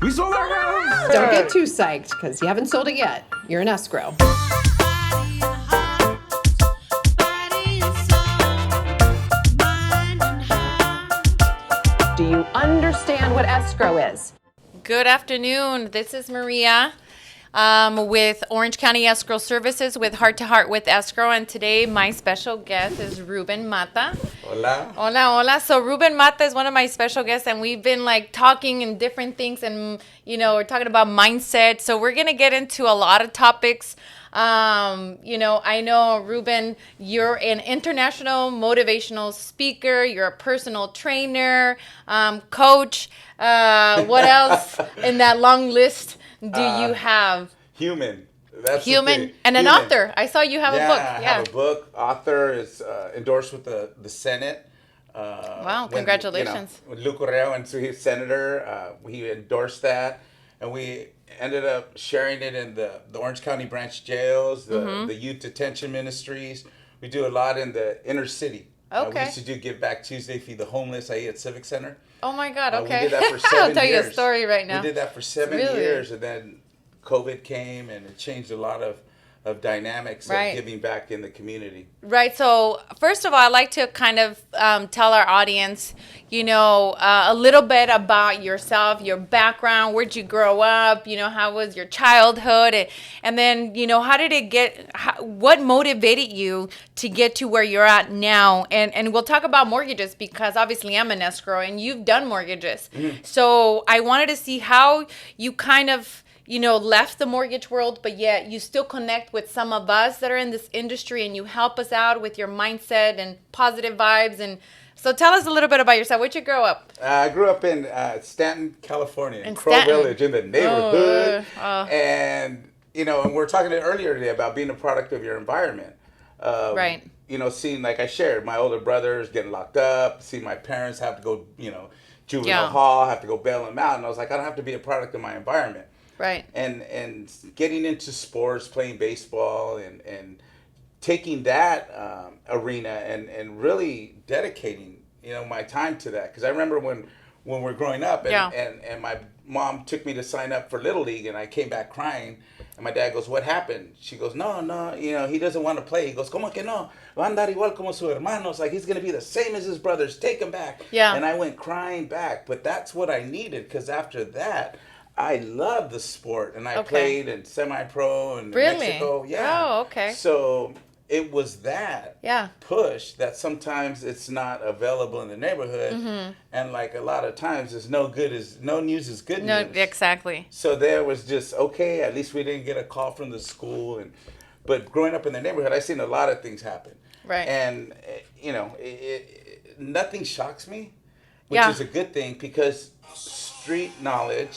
We sold our house! Don't get too psyched because you haven't sold it yet. You're in escrow. Do you understand what escrow is? Good afternoon. This is Maria with Orange County Escrow Services with Heart to Heart with Escrow. And today my special guest is Ruben Mata. Hola. Hola, hola. So Ruben Mata is one of my special guests, and we've been like talking in different things, and we're talking about mindset. So we're gonna get into a lot of topics. I know, Ruben, you're an international motivational speaker. You're a personal trainer, coach. What else in that long list do you have? Human. That's Human and an author. I saw you have a book. I have a book. Author is endorsed with the Senate. Wow, congratulations. When Luke Correa went to his senator, he endorsed that. And we ended up sharing it in the Orange County branch jails, the youth detention ministries. We do a lot in the inner city. Okay. We used to do Give Back Tuesday, Feed the Homeless, I eat at Civic Center. Oh my God, okay. We did that for 7 years. I'll tell you a story right now. We did that for 7 years, and then COVID came, and it changed a lot of dynamics of giving back in the community. Right. So first of all, I'd like to kind of tell our audience, a little bit about yourself, your background, where'd you grow up, how was your childhood, and then, how did it what motivated you to get to where you're at now? And we'll talk about mortgages because obviously I'm an escrow and you've done mortgages. Mm-hmm. So I wanted to see how you kind of left the mortgage world, but yet you still connect with some of us that are in this industry and you help us out with your mindset and positive vibes. And so tell us a little bit about yourself. Where'd you grow up? I grew up in Stanton, California, in Crow Village, in the neighborhood. And, and we were talking earlier today about being a product of your environment. Right. Seeing, like I shared, my older brothers getting locked up, seeing my parents have to go, juvenile hall, have to go bail them out. And I was like, I don't have to be a product of my environment. Right. And getting into sports, playing baseball, and taking that arena and really dedicating, my time to that. Because I remember when we were growing up and my mom took me to sign up for Little League, and I came back crying. And my dad goes, "What happened?" She goes, No, he doesn't want to play. He goes, "Como que no? Va a andar igual como su hermanos. Like, he's going to be the same as his brothers. Take him back." Yeah. And I went crying back. But that's what I needed, because after that, I love the sport, and I played in semi-pro in Mexico. Yeah. Oh, okay. So it was that push that sometimes it's not available in the neighborhood, and like a lot of times, it's no news is good news. No, exactly. So there was just at least we didn't get a call from the school, but growing up in the neighborhood, I've seen a lot of things happen. Right. And nothing shocks me, which is a good thing, because street knowledge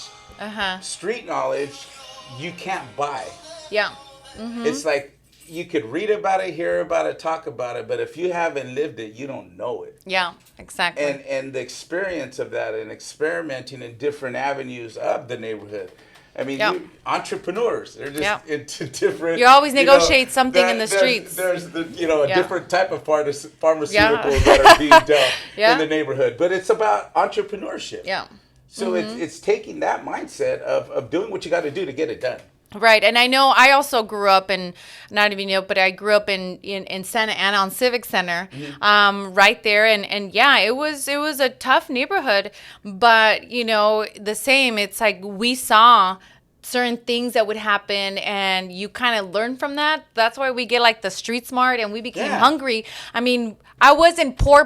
you can't buy. Yeah. Mm-hmm. It's like you could read about it, hear about it, talk about it, but if you haven't lived it, you don't know it. Yeah, exactly. And the experience of that and experimenting in different avenues of the neighborhood. I mean, entrepreneurs, they're just into different... You always negotiate something in the streets. There's a different type of pharmaceuticals that are being dealt in the neighborhood. But it's about entrepreneurship. Yeah. So it's taking that mindset of doing what you got to do to get it done. Right. And I know I also grew up I grew up in Santa Ana on Civic Center, right there. And it was a tough neighborhood, but the same, it's like we saw certain things that would happen and you kind of learn from that. That's why we get like the street smart and we became hungry. I mean, I wasn't poor,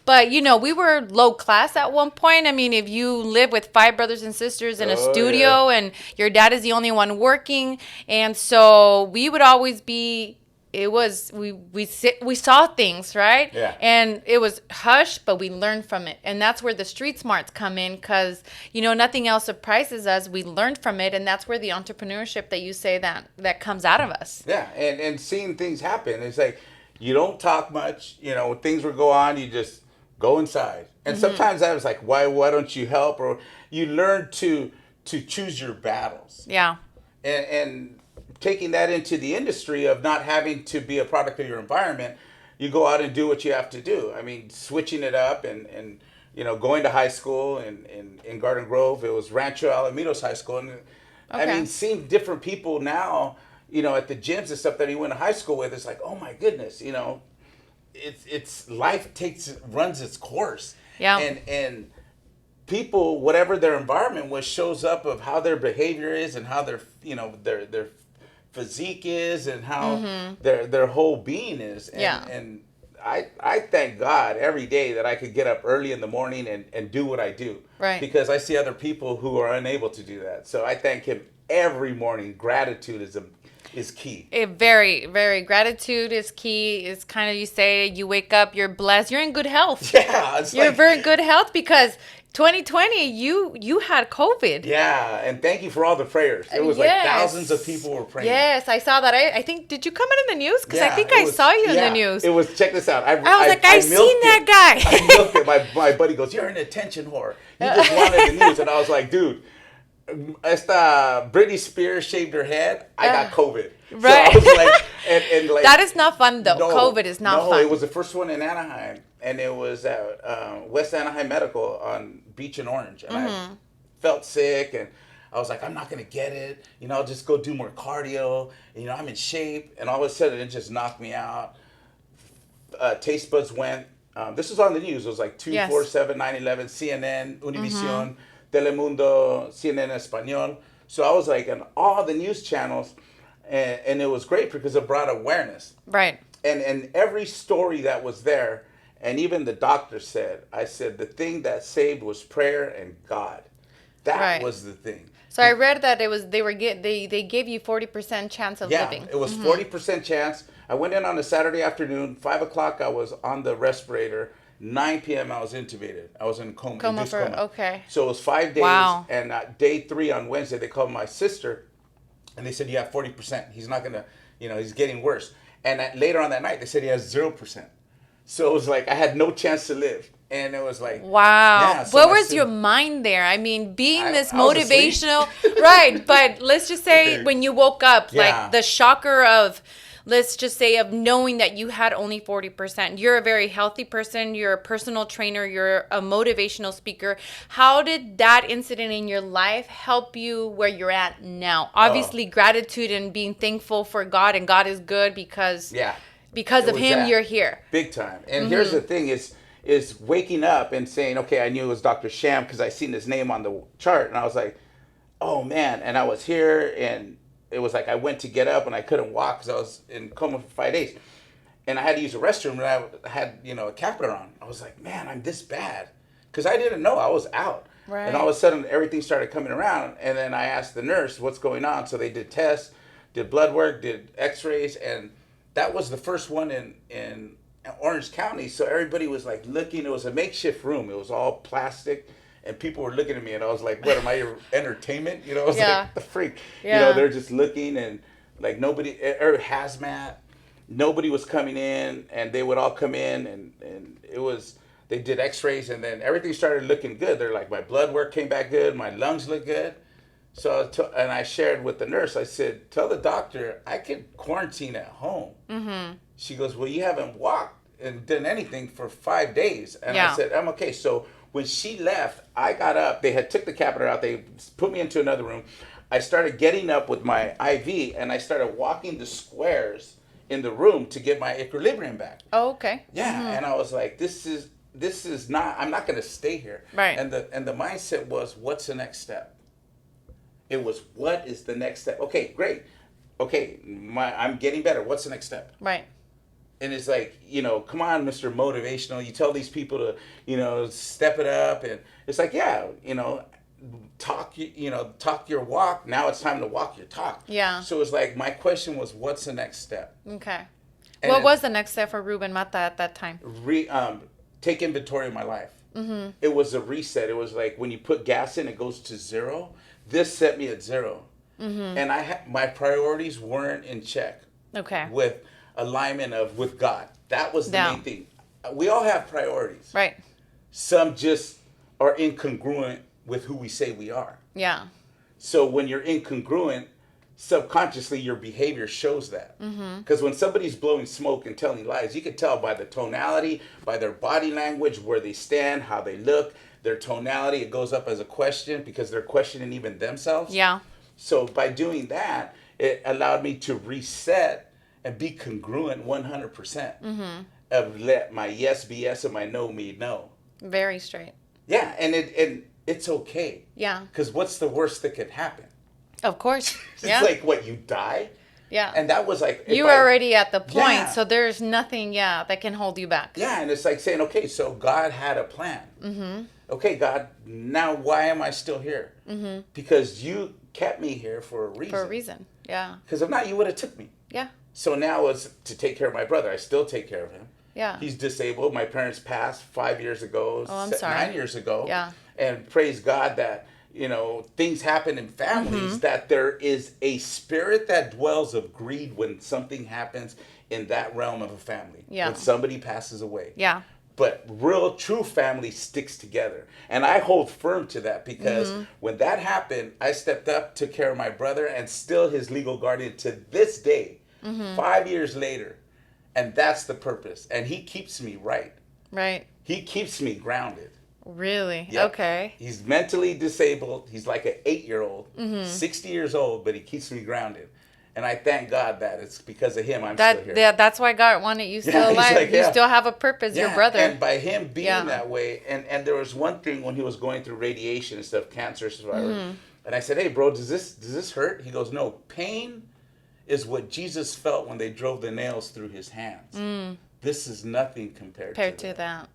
but we were low class at one point. I mean, if you live with 5 brothers and sisters in a studio and your dad is the only one working, and so we would always be, we saw things, right? Yeah. And it was hush, but we learned from it. And that's where the street smarts come in, because, nothing else surprises us. We learned from it, and that's where the entrepreneurship that you say that comes out of us. Yeah, and seeing things happen. It's like, you don't talk much, when things will go on, you just go inside. And sometimes I was like, why don't you help? Or you learn to choose your battles. Yeah. And taking that into the industry of not having to be a product of your environment, you go out and do what you have to do. I mean, switching it up and going to high school in Garden Grove, it was Rancho Alamitos High School. And I Okay. mean, seeing different people now, at the gyms and stuff that he went to high school with, it's like, oh my goodness, it's life runs its course. Yeah. And people, whatever their environment was, shows up of how their behavior is and how their physique is and how their whole being is. And I thank God every day that I could get up early in the morning and do what I do. Right. Because I see other people who are unable to do that. So I thank him every morning. Gratitude is key. Very, very. Gratitude is key. It's kind of, you say, you wake up, you're blessed, you're in good health. Yeah. You're very good health because 2020, you had COVID. Yeah, and thank you for all the prayers. It was like thousands of people were praying. Yes, I saw that. I think, did you come out in the news? Because I think I saw you in the news. It was, check this out. I was like, I've seen that guy. I milked it. My buddy goes, you're an attention whore. You just wanted the news. And I was like, dude, esta Britney Spears shaved her head. I got COVID. Right. So I was like, and like, that is not fun, though. No, COVID is not fun. No, it was the first one in Anaheim. And it was at West Anaheim Medical on Beach and Orange. And I felt sick. And I was like, I'm not going to get it. I'll just go do more cardio. I'm in shape. And all of a sudden, it just knocked me out. Taste buds went. This was on the news. It was like 247, 9/11, CNN, Univision, Telemundo, CNN Español. So I was like on all the news channels. And it was great because it brought awareness. Right. And every story that was there, and even the doctor said, I said, the thing that saved was prayer and God. That was the thing. So I read that they gave you 40% chance of living. Yeah, it was 40% chance. I went in on a Saturday afternoon, 5 o'clock I was on the respirator, 9 p.m. I was intubated. I was in coma. Okay. So it was 5 days. Wow. And day 3 on Wednesday, they called my sister, and they said, you have 40%. He's not going to, he's getting worse. And later on that night, they said he has 0%. So it was like I had no chance to live. And it was like, wow. Yeah, so what was your mind there? I mean, being this motivational, right? But let's just say when you woke up, like the shocker of, let's just say, of knowing that you had only 40%. You're a very healthy person. You're a personal trainer. You're a motivational speaker. How did that incident in your life help you where you're at now? Obviously, gratitude and being thankful for God, and God is good because of Him, you're here. Big time. And here's the thing is waking up and saying, okay, I knew it was Dr. Sham because I seen his name on the chart. And I was like, oh, man. And I was here, and it was like I went to get up, and I couldn't walk because I was in coma for 5 days. And I had to use the restroom, and I had, a catheter on. I was like, man, I'm this bad. Because I didn't know. I was out. Right. And all of a sudden, everything started coming around. And then I asked the nurse what's going on. So they did tests, did blood work, did x-rays. And that was the first one in Orange County. So everybody was like looking. It was a makeshift room. It was all plastic. And people were looking at me, and I was like, what, am I your entertainment? I was like, the freak. They're just looking, and like nobody, hazmat, nobody was coming in, and they would all come in, and it was, they did x-rays, and then everything started looking good. They're like, my blood work came back good, my lungs look good. So, and I shared with the nurse, I said, tell the doctor I could quarantine at home. Mm-hmm. She goes, well, you haven't walked and done anything for 5 days. And I said, I'm okay. So when she left, I got up. They had took the catheter out. They put me into another room. I started getting up with my IV, and I started walking the squares in the room to get my equilibrium back. Oh, okay. Yeah, and I was like, this is not, I'm not going to stay here. Right. And the mindset was, what's the next step? It was, what is the next step? Okay, great. Okay, I'm getting better. What's the next step? Right. And it's like, come on, Mr. Motivational. You tell these people to, step it up. And it's like, talk your walk. Now it's time to walk your talk. Yeah. So it's like, my question was, what's the next step? Okay. And what was the next step for Ruben Mata at that time? Take inventory of my life. Mm-hmm. It was a reset. It was like when you put gas in, it goes to 0. This set me at 0. Mm-hmm. And my priorities weren't in check. Okay. With alignment with God. That was the main thing. We all have priorities. Right. Some just are incongruent with who we say we are. Yeah. So when you're incongruent, subconsciously your behavior shows that. Because when somebody's blowing smoke and telling lies, you can tell by the tonality, by their body language, where they stand, how they look, their tonality. It goes up as a question because they're questioning even themselves. Yeah. So by doing that, it allowed me to reset and be congruent 100%. Of let my yes be yes and my no be no. Very straight. Yeah, and it's okay. Yeah. Because what's the worst that could happen? Of course. It's Yeah. like, what, you die? Yeah. And that was like... You were already at the point, Yeah. so there's nothing, that can hold you back. Yeah, and it's like saying, okay, so God had a plan. Okay, God, now why am I still here? Because you kept me here for a reason. For a reason. Yeah. Because if not, you would have took me. Yeah. So now it's to take care of my brother. I still take care of him. Yeah. He's disabled. My parents passed 5 years ago. Oh, I'm sorry. 9 years ago. Yeah. And praise God that, things happen in families, that there is a spirit that dwells of greed when something happens in that realm of a family. Yeah. When somebody passes away. Yeah. But real, true family sticks together. And I hold firm to that because when that happened, I stepped up, took care of my brother, and still his legal guardian to this day, 5 years later. And that's the purpose. And he keeps me right. Right. He keeps me grounded. Really? Yep. Okay. He's mentally disabled. He's like an 8-year-old, 60 years old, but he keeps me grounded. And I thank God that it's because of him I'm still here. Yeah, that's why God wanted you still Yeah, he's alive. like, You yeah. still have a purpose, your brother. And by him being Yeah. that way, and there was one thing when he was going through radiation and stuff, cancer survivor, and I said, hey, bro, does this hurt? He goes, no, pain is what Jesus felt when they drove the nails through his hands. This is nothing compared to that.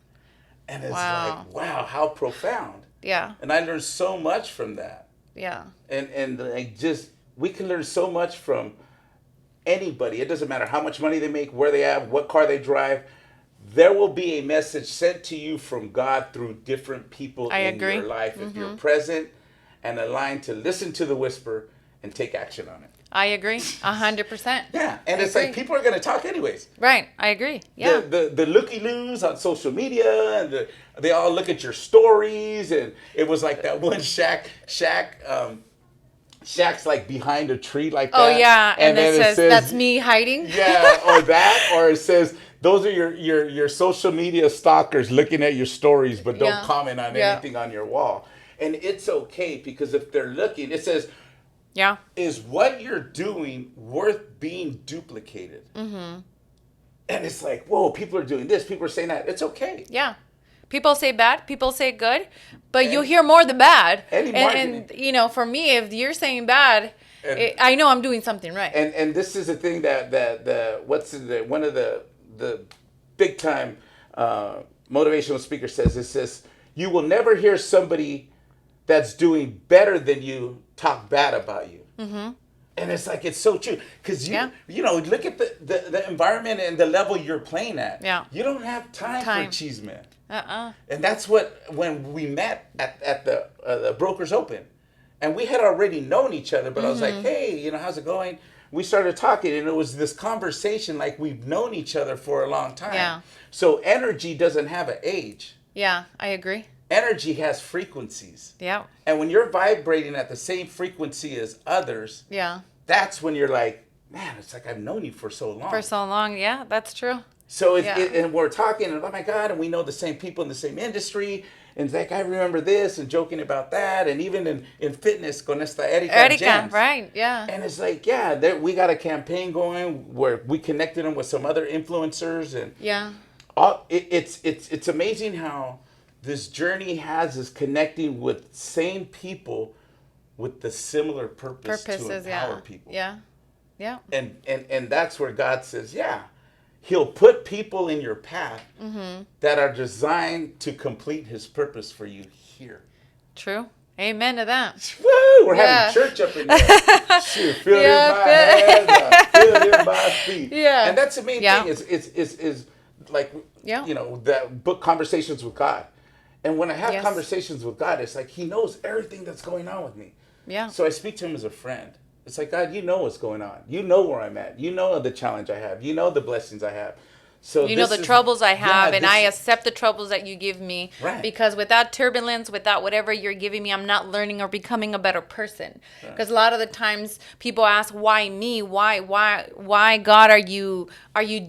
And it's like, wow, how profound. Yeah. And I learned so much from that. Yeah. And like just, we can learn so much from anybody. It doesn't matter how much money they make, where they have, what car they drive. There will be a message sent to you from God through different people in your life if you're present and aligned to listen to the whisper and take action on it. I agree. 100%. Yeah, and it's like people are going to talk anyways. Right. I agree. Yeah. The looky-loos on social media, and they all look at your stories, and it was like that one Shaq's like behind a tree like that. Oh, yeah. And then it says, that's me hiding. Yeah, or it says, those are your social media stalkers looking at your stories, but don't comment on anything on your wall. And it's okay, because if they're looking, it says, is what you're doing worth being duplicated? And it's like, whoa, people are doing this, people are saying that. It's okay. Yeah. People say bad, people say good, but you hear more the bad. And for me, if you're saying bad, I know I'm doing something right. And this is the thing that one of the big time motivational speaker says. It says, you will never hear somebody that's doing better than you talk bad about you. And it's like, it's so true. Because look at the environment and the level you're playing at. Yeah. You don't have time. For cheese man. And that's when we met at the Brokers Open. And we had already known each other, but I was like, hey, how's it going? We started talking, and it was this conversation like we've known each other for a long time. Yeah. So energy doesn't have an age. Yeah, I agree. Energy has frequencies. Yeah. And when you're vibrating at the same frequency as others, that's when you're like, man, it's like I've known you for so long. For so long, yeah, that's true. So and we're talking, and oh my God, and we know the same people in the same industry, and it's like, I remember this, and joking about that, and even in fitness, con esta Erica James. Right, yeah. And it's like, we got a campaign going where we connected them with some other influencers, and it's amazing how this journey has us connecting with same people with the similar purpose to empower people. Yeah. And that's where God says, He'll put people in your path that are designed to complete His purpose for you here. True. Amen to that. Woo! We're having church up in there. Shoot, feel it in my hands, feel it in my feet. Yeah. And that's the main thing is like, that book Conversations with God. And when I have conversations with God, it's like He knows everything that's going on with me. Yeah. So I speak to Him as a friend. It's like, God, you know what's going on. You know where I'm at. You know the challenge I have. You know the blessings I have. So You know this the is- troubles I have, yeah, and I this- accept the troubles that you give me. Right. Because without turbulence, without whatever you're giving me, I'm not learning or becoming a better person. Because a lot of the times people ask, "Why me? Why God are you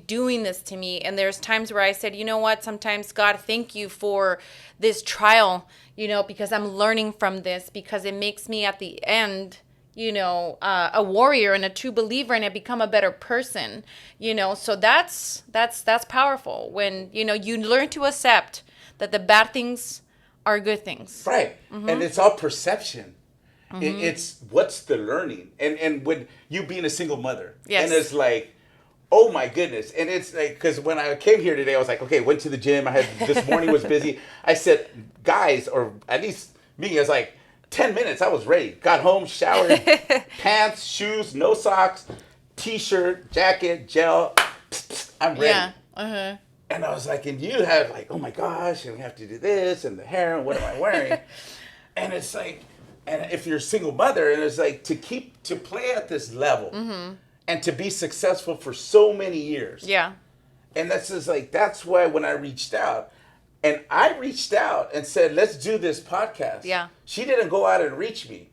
doing this to me?" And there's times where I said, "You know what? Sometimes God, thank you for this trial. Because I'm learning from this, because it makes me at the end." A warrior and a true believer, and I become a better person. So that's powerful when you learn to accept that the bad things are good things. Right. And it's all perception. It's what's the learning. And when you being a single mother. Yes. And it's like, oh my goodness. And it's like, because when I came here today, I was like, okay, went to the gym. This morning was busy. I said, guys, or at least me, I was like, 10 minutes, I was ready. Got home, showered, pants, shoes, no socks, t-shirt, jacket, gel. I'm ready. Yeah. Uh-huh. And I was like, and you have like, oh my gosh, and we have to do this and the hair and what am I wearing? And it's like, and if you're a single mother, and it's like to play at this level and to be successful for so many years. Yeah. And that's just like, that's why when I reached out, and and said, let's do this podcast. Yeah. She didn't go out and reach me.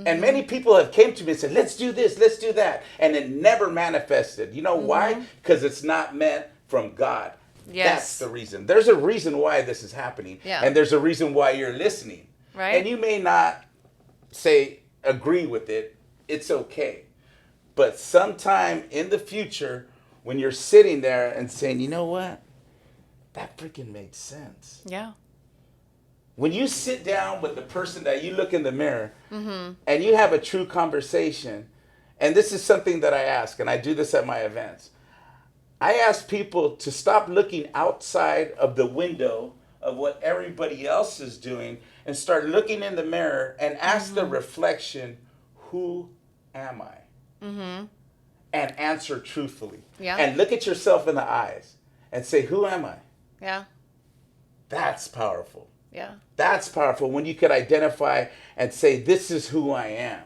And many people have came to me and said, let's do this, let's do that. And it never manifested. You know why? Because it's not meant from God. Yes. That's the reason. There's a reason why this is happening. Yeah. And there's a reason why you're listening. Right. And you may not agree with it. It's okay. But sometime in the future, when you're sitting there and saying, you know what? That freaking made sense. Yeah. When you sit down with the person that you look in the mirror and you have a true conversation, and this is something that I ask, and I do this at my events. I ask people to stop looking outside of the window of what everybody else is doing and start looking in the mirror and ask the reflection, who am I? And answer truthfully. Yeah. And look at yourself in the eyes and say, who am I? Yeah. That's powerful. Yeah. That's powerful when you could identify and say, this is who I am.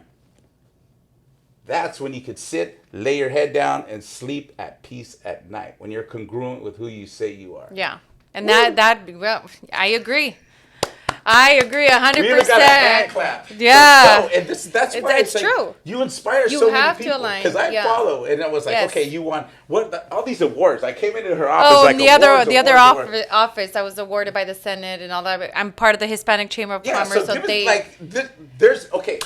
That's when you could sit, lay your head down, and sleep at peace at night, when you're congruent with who you say you are. Yeah. And well, I agree. I agree 100%. We even got a hand clap. Yeah. So, and that's why It's like, true. you inspire You so have many to people. align, Because I yeah. follow, and I was like, Yes. okay, you want all these awards. I came into her office Oh, like and the other awards. office, I was awarded by the Senate and all that. I'm part of the Hispanic Chamber of Yeah, Commerce, so so give they. us, there's okay.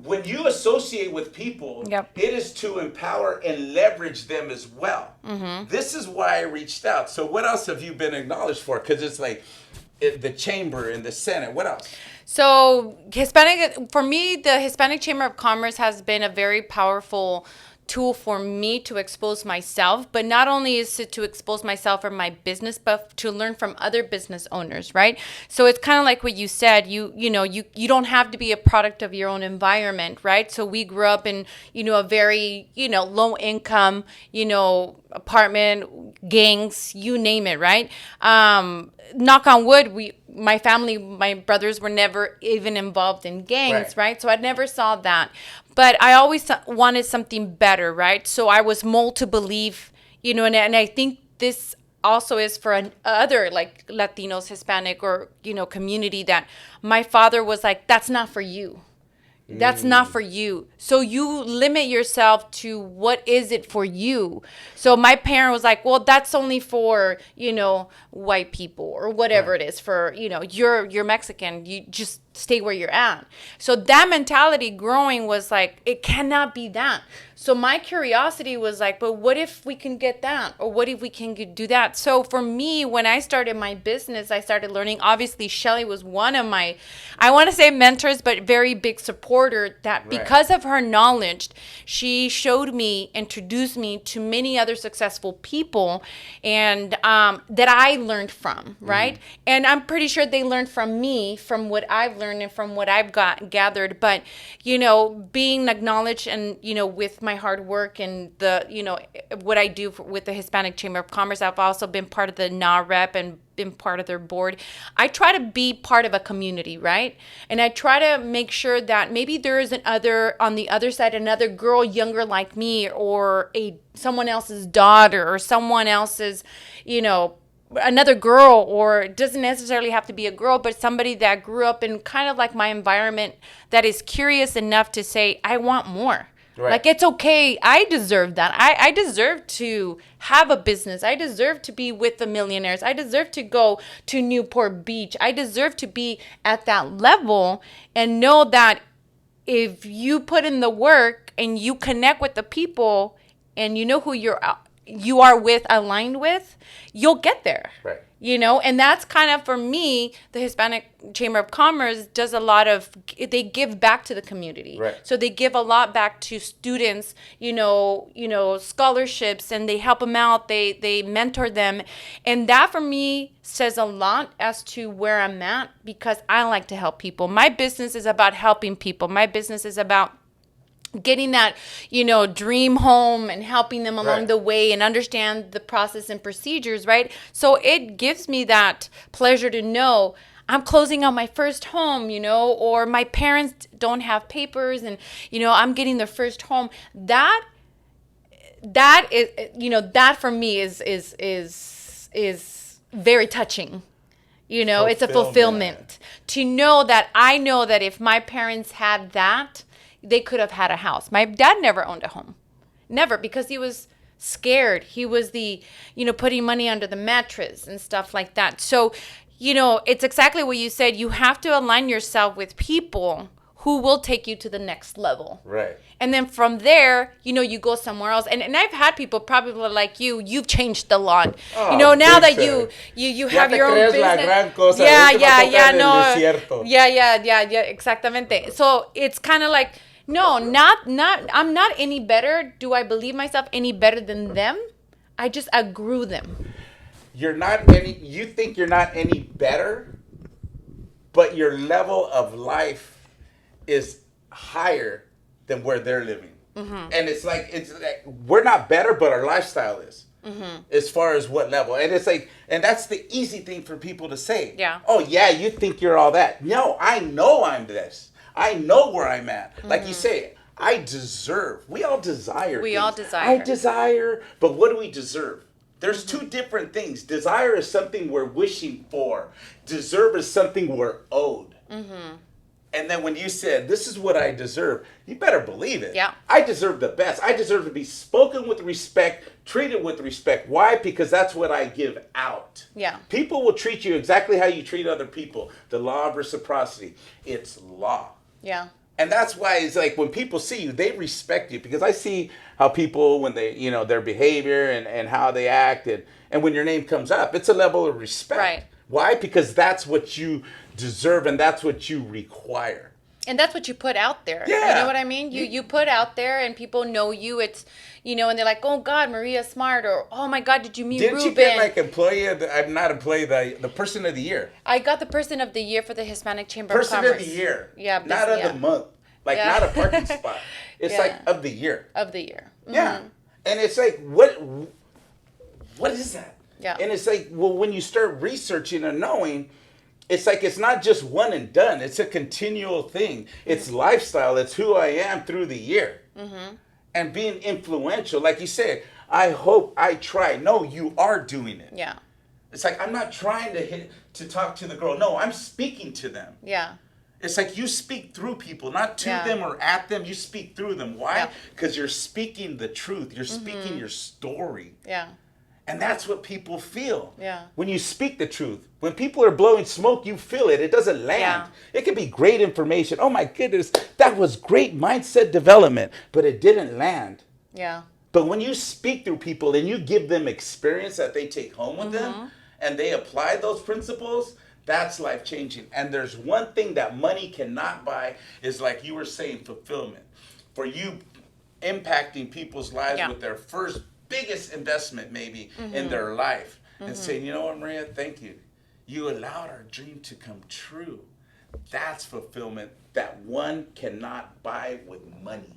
When you associate with people, Yep. it is to empower and leverage them as well. This is why I reached out. So what else have you been acknowledged for? Because it's like the chamber and the Senate. What else? So for me, the Hispanic Chamber of Commerce has been a very powerful tool for me to expose myself, but not only is it to expose myself or my business, but to learn from other business owners, right? So it's kind of like what you said, you don't have to be a product of your own environment, right? So we grew up in, a very, low income, apartment, gangs, you name it, right? Knock on wood, my family, my brothers were never even involved in gangs, right? So I never saw that. But I always wanted something better, right? So I was molded to believe, and I think this also is for other like Latinos, Hispanic, or, community, that my father was like, that's not for you. That's not for you. So you limit yourself to what is it for you. So my parent was like, well, that's only for, white people or whatever it is for, you're Mexican. You just stay where you're at. So that mentality growing was like, it cannot be that. So my curiosity was like, but what if we can get that? Or what if we can do that? So for me, when I started my business, I started learning. Obviously, Shelly was one of my, I want to say mentors, but very big supporter, that because of her knowledge, she showed me, introduced me to many other successful people, and that I learned from, right? And I'm pretty sure they learned from me, from what I've learned and from what I've gathered. But, being acknowledged and, with my hard work and the, what I do with the Hispanic Chamber of Commerce, I've also been part of the NAREP and been part of their board. I try to be part of a community, right? And I try to make sure that maybe there is on the other side, another girl younger like me, or someone else's daughter, or someone else's, another girl, or it doesn't necessarily have to be a girl, but somebody that grew up in kind of like my environment that is curious enough to say, I want more. Right. Like, it's okay. I deserve that. I deserve to have a business. I deserve to be with the millionaires. I deserve to go to Newport Beach. I deserve to be at that level, and know that if you put in the work and you connect with the people and you know who you are aligned with, you'll get there. Right. And that's kind of, for me, the Hispanic Chamber of Commerce does a lot of, they give back to the community. Right. So they give a lot back to students, scholarships, and they help them out. They mentor them. And that, for me, says a lot as to where I'm at, because I like to help people. My business is about helping people. My business is about getting that, dream home and helping them along the way and understand the process and procedures, right? So it gives me that pleasure to know I'm closing on my first home, or my parents don't have papers and, I'm getting their first home. That is, that for me is very touching. It's a fulfillment to know that I know that if my parents had that, they could have had a house. My dad never owned a home. Never, because he was scared. He was putting money under the mattress and stuff like that. So, it's exactly what you said. You have to align yourself with people who will take you to the next level. Right. And then from there, you go somewhere else. And I've had people probably like you've changed a lot. Now that you have your own business. Exactamente. So it's kind of like, no, I'm not any better. Do I believe myself any better than them? I just outgrew them. You think you're not any better, but your level of life is higher than where they're living. Mm-hmm. And it's like we're not better, but our lifestyle is. Mm-hmm. As far as what level. And it's like, and that's the easy thing for people to say. Yeah. Oh yeah, you think you're all that. No, I know I'm this. I know where I'm at. Mm-hmm. Like you say, I deserve. We all desire. We things. all desire. I desire, but what do we deserve? There's two different things. Desire is something we're wishing for. Deserve is something we're owed. Mm-hmm. And then when you said, this is what I deserve, you better believe it. Yeah. I deserve the best. I deserve to be spoken with respect, treated with respect. Why? Because that's what I give out. Yeah. People will treat you exactly how you treat other people. The law of reciprocity. It's law. Yeah. And that's why it's like when people see you, they respect you. Because I see how people, when they, their behavior and how they act, and when your name comes up, it's a level of respect. Right. Why? Because that's what you deserve and that's what you require. And that's what you put out there. Yeah. You know what I mean? You put out there and people know you. It's, and they're like, oh God, Maria's smart, or oh my God, did you meet Ruben? Didn't you get like the person of the year? I got the person of the year for the Hispanic Chamber of Commerce. Person of the year. Yeah. Not of the month. Like not a parking spot. It's like of the year. Of the year. Mm-hmm. Yeah. And it's like, what is that? Yeah. And it's like, well, when you start researching and knowing, it's like it's not just one and done. It's a continual thing. It's lifestyle. It's who I am through the year. Mm-hmm. And being influential. Like you said, I hope, I try. No, you are doing it. Yeah. It's like I'm not trying to talk to the girl. No, I'm speaking to them. Yeah. It's like you speak through people, not to them or at them. You speak through them. Why? Because you're speaking the truth. You're speaking your story. Yeah. And that's what people feel. Yeah. When you speak the truth. When people are blowing smoke, you feel it. It doesn't land. Yeah. It could be great information. Oh my goodness, that was great mindset development, but it didn't land. Yeah. But when you speak through people and you give them experience that they take home with them and they apply those principles, that's life changing. And there's one thing that money cannot buy is, like you were saying, fulfillment. For you impacting people's lives with their first biggest investment maybe in their life and saying, you know what, Maria, thank you. You allowed our dream to come true. That's fulfillment that one cannot buy with money.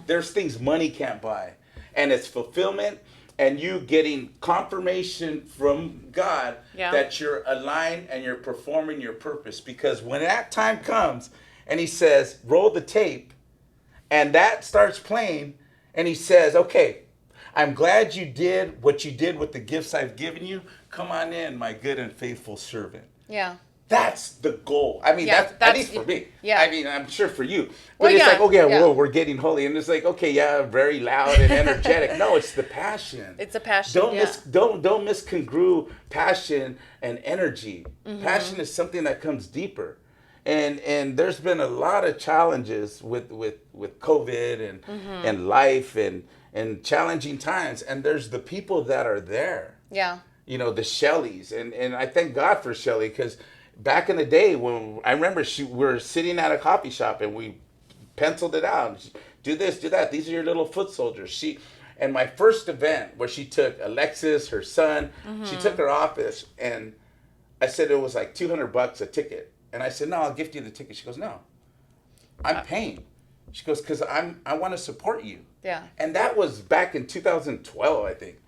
There's things money can't buy. And it's fulfillment and you getting confirmation from God that you're aligned and you're performing your purpose. Because when that time comes and he says, roll the tape, and that starts playing, and he says, okay, I'm glad you did what you did with the gifts I've given you. Come on in, my good and faithful servant. Yeah. That's the goal. I mean, that's at least for me. Yeah. I mean, I'm sure for you. But it's like, okay, whoa, we're getting holy. And it's like, okay, yeah, very loud and energetic. No, it's the passion. It's a passion. Don't misconstrue passion and energy. Passion is something that comes deeper. And there's been a lot of challenges with COVID and life and challenging times. And there's the people that are there. Yeah. You know, the Shelleys. And I thank God for Shelley, because back in the day when I remember we were sitting at a coffee shop and we penciled it out. Do this, do that. These are your little foot soldiers. And my first event where she took Alexis, her son, she took her office, and I said it was like $200 a ticket. And I said, no, I'll gift you the ticket. She goes, no, I'm paying. She goes, because I want to support you. Yeah. And that was back in 2012, I think.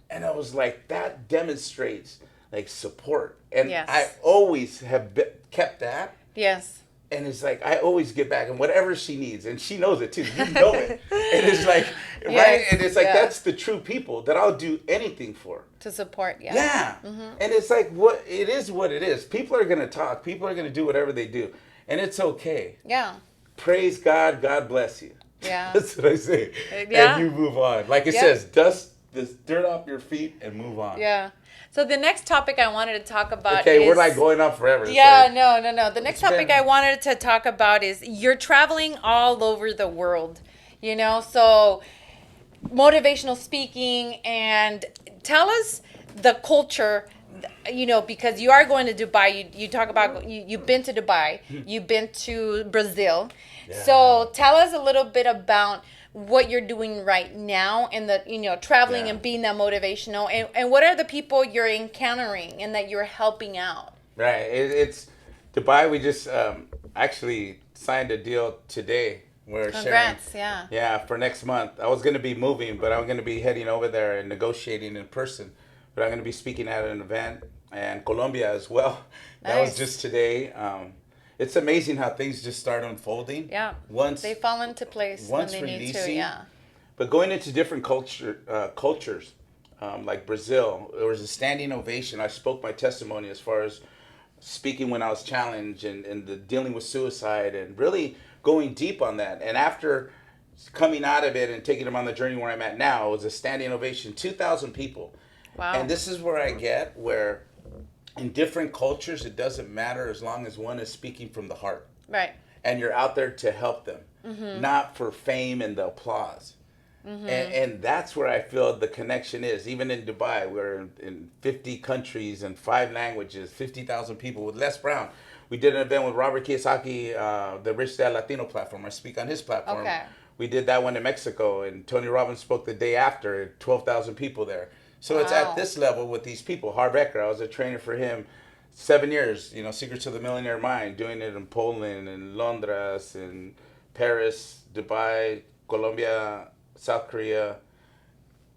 And I was like, that demonstrates like support. And I always have kept that. Yes. And it's like, I always get back and whatever she needs. And she knows it too. You know it. And it's like, right? And it's like, that's the true people that I'll do anything for. To support, Yeah. And it's like, what it is. People are going to talk. People are going to do whatever they do. And it's okay. Yeah. Praise God. God bless you. Yeah. That's what I say. Yeah. And you move on. Like it says, dust this dirt off your feet and move on. Yeah. So the next topic I wanted to talk about Okay, we're like going on forever. Yeah, no. The next topic I wanted to talk about is you're traveling all over the world, you know, so motivational speaking, and tell us the culture, you know, because you are going to Dubai. You talk about, you've been to Dubai, you've been to Brazil. Yeah. So tell us a little bit about what you're doing right now and the, you know, traveling and being that motivational, and what are the people you're encountering and that you're helping out? Right. It's Dubai. We just actually signed a deal today. We're Congrats, sharing, yeah, for next month. I was going to be moving, but I'm going to be heading over there and negotiating in person. But I'm going to be speaking at an event in Colombia as well. Nice. That was just today. It's amazing how things just start unfolding. Yeah. Once they fall into place when they need to. Yeah. But going into different cultures, like Brazil, there was a standing ovation. I spoke my testimony as far as speaking when I was challenged and the dealing with suicide and really going deep on that. And after coming out of it and taking them on the journey where I'm at now, it was a standing ovation, 2,000 people. Wow. And this is where I get where in different cultures, it doesn't matter as long as one is speaking from the heart. Right. And you're out there to help them, not for fame and the applause. And that's where I feel the connection is. Even in Dubai, we're in 50 countries and 5 languages, 50,000 people with Les Brown. We did an event with Robert Kiyosaki, the Rich Dad Latino platform. I speak on his platform. Okay. We did that one in Mexico, and Tony Robbins spoke the day after, 12,000 people there. So it's at this level with these people. Harv Eker, I was a trainer for him 7 years, you know, Secrets of the Millionaire Mind, doing it in Poland and Londres and Paris, Dubai, Colombia, South Korea,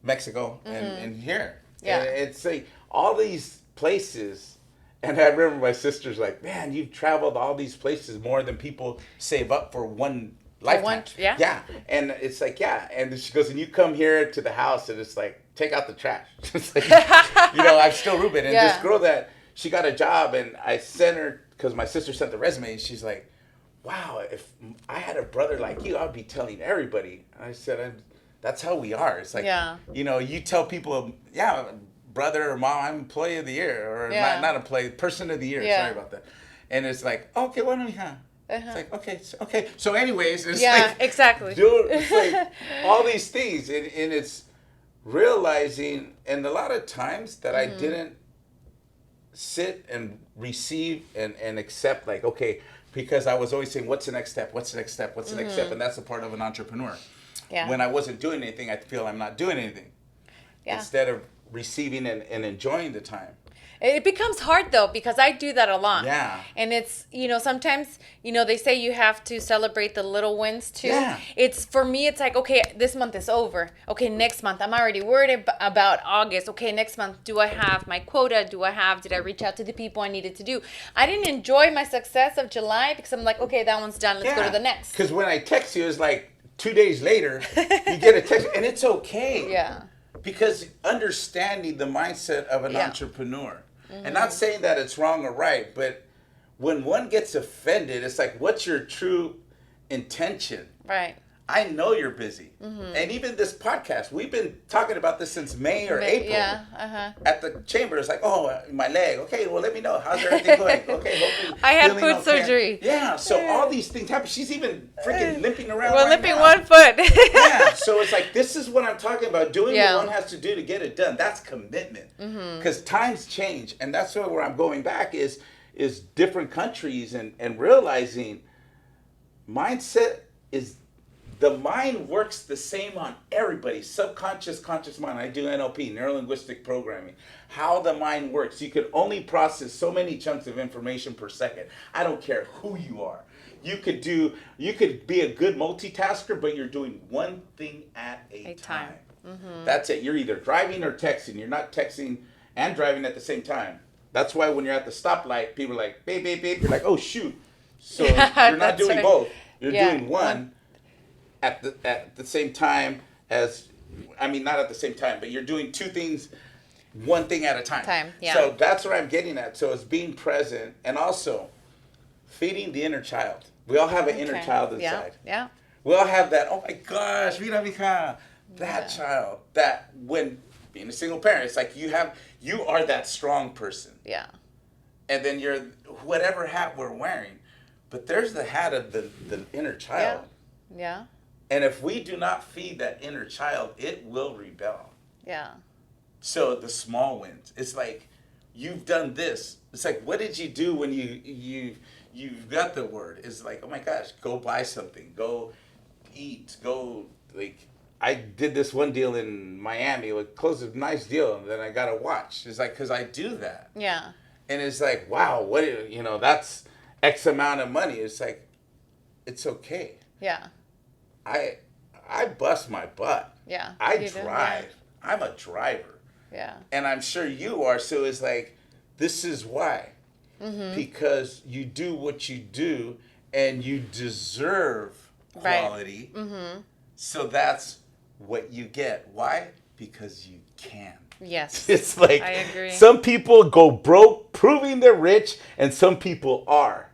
Mexico, and here. Yeah. And it's like all these places. And I remember my sister's like, man, you've traveled all these places more than people save up for one lifetime. Yeah. And it's like, yeah. And she goes, and you come here to the house and it's like, take out the trash. It's like, you know, I'm still Ruben. And this girl that she got a job and I sent her, because my sister sent the resume, and she's like, wow, if I had a brother like you, I'd be telling everybody. And I said, that's how we are. It's like, you know, you tell people, brother or mom, I'm employee of the year, or not employee, person of the year. Sorry about that. And it's like, okay, why don't we have? It's like, okay. So anyways, it's like, exactly. It's like all these things, and it's realizing, and a lot of times that I didn't sit and receive and accept, like, okay, because I was always saying, what's the next step? What's the next step? What's the next step? And that's a part of an entrepreneur. Yeah. When I wasn't doing anything, I feel I'm not doing anything. Yeah. Instead of receiving and enjoying the time. It becomes hard though, because I do that a lot. Yeah. And it's, sometimes, they say you have to celebrate the little wins too. Yeah. It's, for me, it's like, okay, this month is over. Okay, next month, I'm already worried about August. Okay, next month, do I have my quota? Did I reach out to the people I needed to do? I didn't enjoy my success of July because I'm like, okay, that one's done. Let's go to the next. Because when I text you, it's like 2 days later, you get a text, and it's okay. Yeah. Because understanding the mindset of an entrepreneur, and not saying that it's wrong or right, but when one gets offended, it's like, what's your true intention? Right. I know you're busy. And even this podcast, we've been talking about this since May or April. Yeah, uh-huh. At the chamber, it's like, oh, my leg. Okay, well, let me know. How's everything going? Okay, hopefully. I had healing foot okay. surgery. Yeah, so all these things happen. She's even freaking limping around. Well, right limping now. 1 foot. Yeah, so it's like, this is what I'm talking about. Doing what one has to do to get it done. That's commitment. Because times change. And that's where I'm going back is different countries and realizing mindset is, the mind works the same on everybody. Subconscious, conscious mind. I do NLP, neuro-linguistic programming. How the mind works. You can only process so many chunks of information per second. I don't care who you are. You could be a good multitasker, but you're doing one thing at a time. That's it. You're either driving or texting. You're not texting and driving at the same time. That's why when you're at the stoplight, people are like, beep, beep, beep. You're like, oh, shoot. So you're not doing both. You're doing one at the same time as, not at the same time, but you're doing two things, one thing at a time. So that's what I'm getting at. So it's being present and also feeding the inner child. We all have an inner child inside. Yeah. We all have that, oh my gosh, mira mija, that child. That when being a single parent, it's like you are that strong person. Yeah. And then you're whatever hat we're wearing. But there's the hat of the inner child. Yeah. And if we do not feed that inner child, it will rebel. Yeah. So the small wins. It's like, you've done this. It's like, what did you do when you've got the word? It's like, oh my gosh, go buy something. Go eat. Go, like, I did this one deal in Miami. It closed a nice deal, and then I got a watch. It's like, because I do that. Yeah. And it's like, wow, that's X amount of money. It's like, it's okay. Yeah. I bust my butt. Yeah. I drive. Yeah. I'm a driver. Yeah. And I'm sure you are. So it's like, this is why. Because you do what you do and you deserve quality. Right. So that's what you get. Why? Because you can. Yes. It's like, I agree. Some people go broke proving they're rich, and some people are.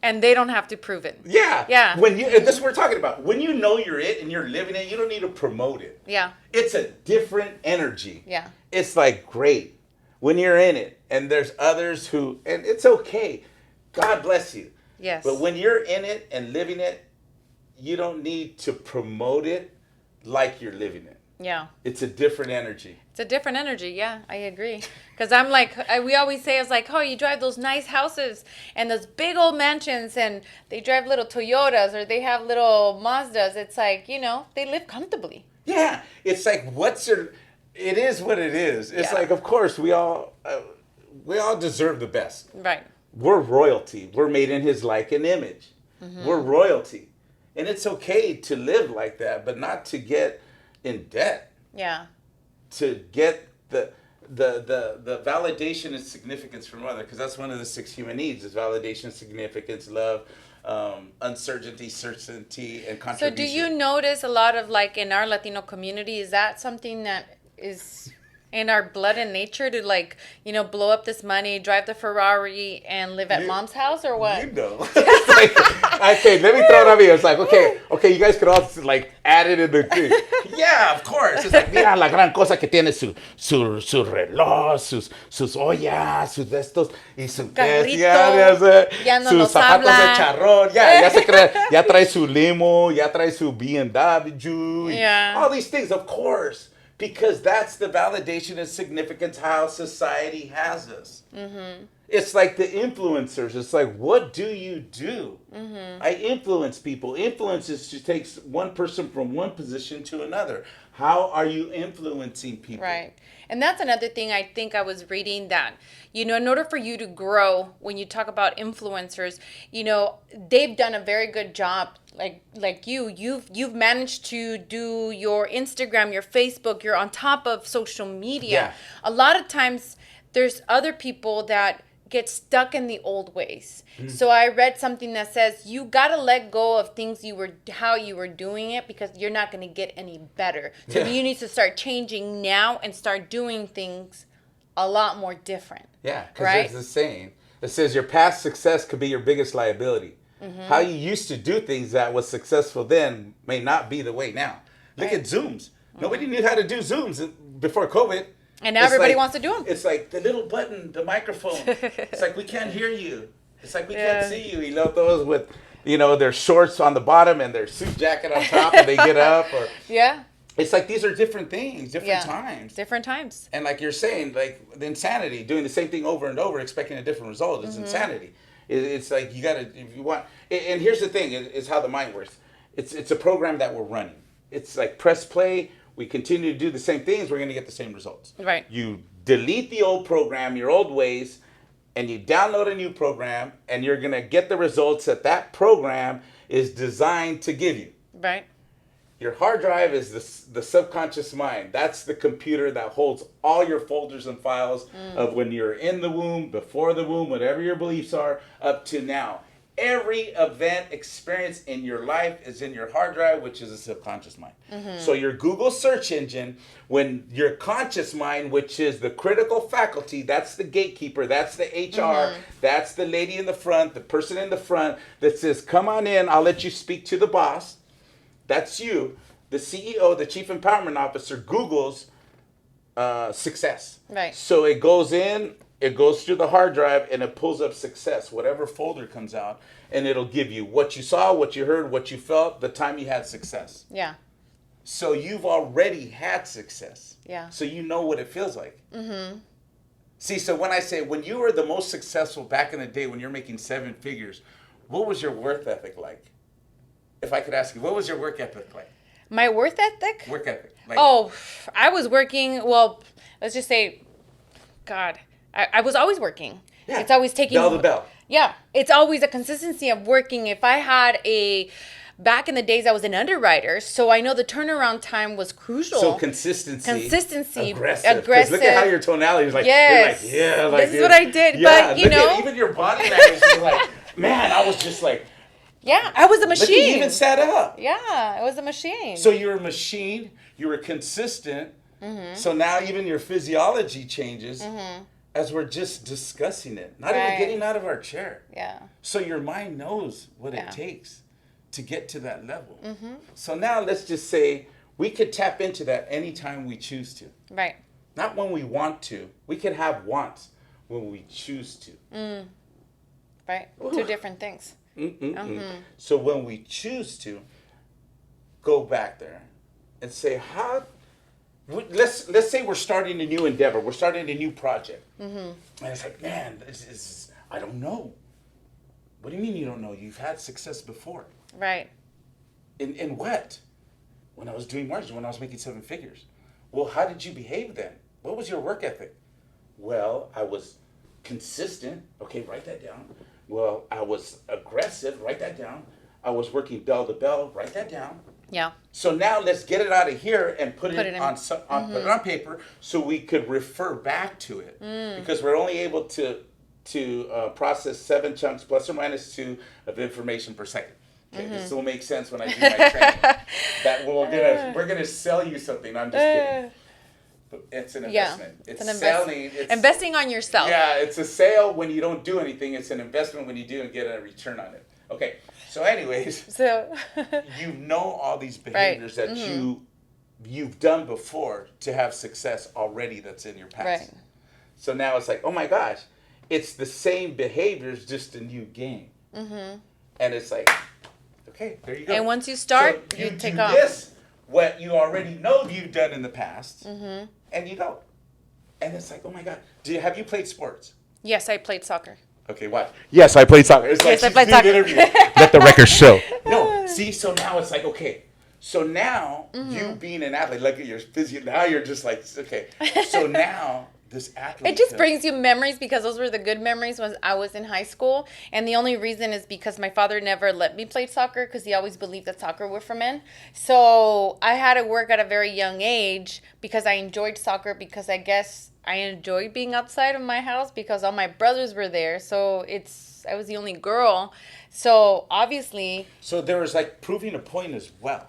And they don't have to prove it. Yeah. Yeah. This is what we're talking about. When you know you're it and you're living it, you don't need to promote it. Yeah. It's a different energy. Yeah. It's like great when you're in it, and there's others who, and it's okay. God bless you. Yes. But when you're in it and living it, you don't need to promote it like you're living it. Yeah. It's a different energy. It's a different energy. Yeah, I agree. Because I'm like, we always say, I was like, oh, you drive those nice houses and those big old mansions, and they drive little Toyotas or they have little Mazdas. It's like, they live comfortably. Yeah. It's like, it is what it is. It's Yeah. like, of course, we all deserve the best. Right. We're royalty. We're made in his like and image. We're royalty. And it's okay to live like that, but not to get in debt. Yeah. To get the validation and significance from others, because that's one of the 6 human needs: is validation, significance, love, uncertainty, certainty, and contribution. So do you notice a lot of, like, in our Latino community, is that something that is in our blood and nature to, like, blow up this money, drive the Ferrari, and live at mom's house, or what? It's like, okay, let me throw it on me. It's like, okay, you guys could all, like, add it in the thing. Yeah, of course. It's like, mira la gran cosa que tiene su reloj, sus ollas, sus estos, y su Carrito, ya no sus nos zapatos de habla. charrón. Ya trae su limo, ya trae su BMW. Yeah. All these things, of course. Because that's the validation and significance how society has us. It's like the influencers. It's like, what do you do? I influence people. Influence is just takes one person from one position to another. How are you influencing people? Right. And that's another thing I think I was reading that, in order for you to grow, when you talk about influencers, they've done a very good job. Like you've managed to do your Instagram, your Facebook, you're on top of social media. Yeah. A lot of times there's other people that get stuck in the old ways. So I read something that says you got to let go of things how you were doing it, because you're not going to get any better. So Yeah. you need to start changing now and start doing things a lot more different. Yeah, because right? there's a saying that says your past success could be your biggest liability. How you used to do things that was successful then may not be the way now. Look at Zooms. Nobody knew how to do Zooms before COVID. And now It's everybody like- wants to do them. It's like the little button, the microphone. It's like we can't hear you. It's like we can't see you. Those with, their shorts on the bottom and their suit jacket on top, and they get up. Or Yeah. it's like these are different things, different times. Different times. And like you're saying, like the insanity, doing the same thing over and over, expecting a different result is insanity. It's like you gotta, if you want. And here's the thing: is how the mind works. It's a program that we're running. It's like press play. We continue to do the same things, we're going to get the same results. Right. You delete the old program, your old ways, and you download a new program, and you're going to get the results that program is designed to give you. Right. Your hard drive is the subconscious mind. That's the computer that holds all your folders and files of when you're in the womb, before the womb, whatever your beliefs are, up to now. Every event experience in your life is in your hard drive, which is a subconscious mind. So your Google search engine, when your conscious mind, which is the critical faculty, that's the gatekeeper, that's the HR, that's the lady in the front, the person in the front that says, come on in, I'll let you speak to the boss. That's you. The CEO, the Chief Empowerment Officer, Google's success. Right. So it goes in, it goes through the hard drive, and it pulls up success, whatever folder comes out, and it'll give you what you saw, what you heard, what you felt, the time you had success. Yeah. So you've already had success. Yeah. So you know what it feels like. See, so when I say, when you were the most successful back in the day, when you're making 7 figures, what was your work ethic like? If I could ask you, what was your work ethic like? My work ethic? Work ethic. Like, I was working, well, let's just say, God, I was always working. yeah. It's always taking... Bell to bell. Yeah. It's always a consistency of working. If I had back in the days, I was an underwriter, so I know the turnaround time was crucial. So consistency. Aggressive. 'Cause look at how your tonality is like, Yes. you're like, yeah, like This is what I did, yeah, but, you look know. at even your body language is like, man, I was just like, Yeah, I was a look, you machine. even sat up. Yeah, I was a machine. So you were a machine, you were consistent, so now even your physiology changes as we're just discussing it, not even Right. getting out of our chair. Yeah. So your mind knows what Yeah. it takes to get to that level. So now let's just say we could tap into that anytime we choose to. Right. Not when we want to. We can have wants when we choose to. Right. Ooh. 2 different things. So when we choose to, go back there and say, let's say we're starting a new endeavor. We're starting a new project. And it's like, man, this is, I don't know. What do you mean you don't know? You've had success before. Right. In what? When I was doing marketing, when I was making 7 figures. Well, how did you behave then? What was your work ethic? Well, I was consistent. Okay, write that down. Well, I was aggressive. Write that down. I was working bell to bell. Write that down. Yeah. So now let's get it out of here and put it in. on put it on paper so we could refer back to it because we're only able to process 7 chunks plus or minus 2 of information per second. Okay, this will make sense when I do my training. That we're gonna sell you something. I'm just kidding. But it's an investment. It's selling. It's investing on yourself. Yeah, it's a sale when you don't do anything. It's an investment when you do and get a return on it. Okay. So anyways, So you know all these behaviors that you've done before to have success already that's in your past. Right. So now it's like, oh my gosh, it's the same behaviors, just a new game. And it's like, okay, there you go. And once you start, so you take do off. This, what you already know you've done in the past, and you go. And it's like, oh my God, have you played sports? Yes, I played soccer. Okay, watch. Yes, I played soccer. It's like Yes, I she's played doing soccer. an interview. Let the record show. No, see, so now it's like, okay. So now, you being an athlete, look at your physio. Now you're just like, okay. So now, this athlete. It just brings you memories because those were the good memories when I was in high school. And the only reason is because my father never let me play soccer because he always believed that soccer were for men. So I had to work at a very young age because I enjoyed soccer because I guess I enjoyed being outside of my house because all my brothers were there. So I was the only girl. So obviously. So there was like proving a point as well.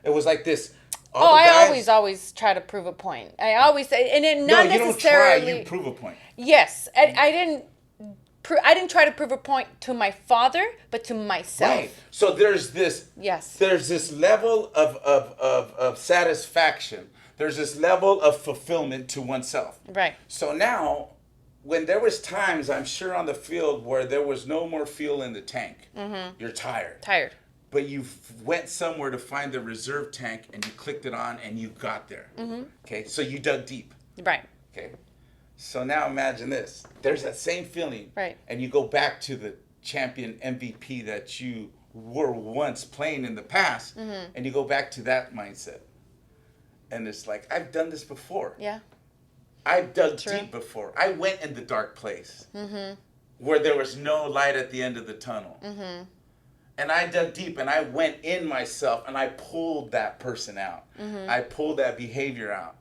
It was like this. I always try to prove a point. I always say, and it not no, you necessarily. don't try. You prove a point. Yes, I didn't try to prove a point to my father, but to myself. Right. So there's this. Yes. There's this level of satisfaction. There's this level of fulfillment to oneself. Right. So now, when there was times, I'm sure on the field where there was no more fuel in the tank, you're tired. Tired. But you went somewhere to find the reserve tank and you clicked it on and you got there. Okay, so you dug deep. Right. Okay, so now imagine this. There's that same feeling. Right. And you go back to the champion MVP that you were once playing in the past, and you go back to that mindset. And it's like, I've done this before. Yeah. I've dug True. deep before. I went in the dark place where there was no light at the end of the tunnel. And I dug deep and I went in myself and I pulled that person out. I pulled that behavior out.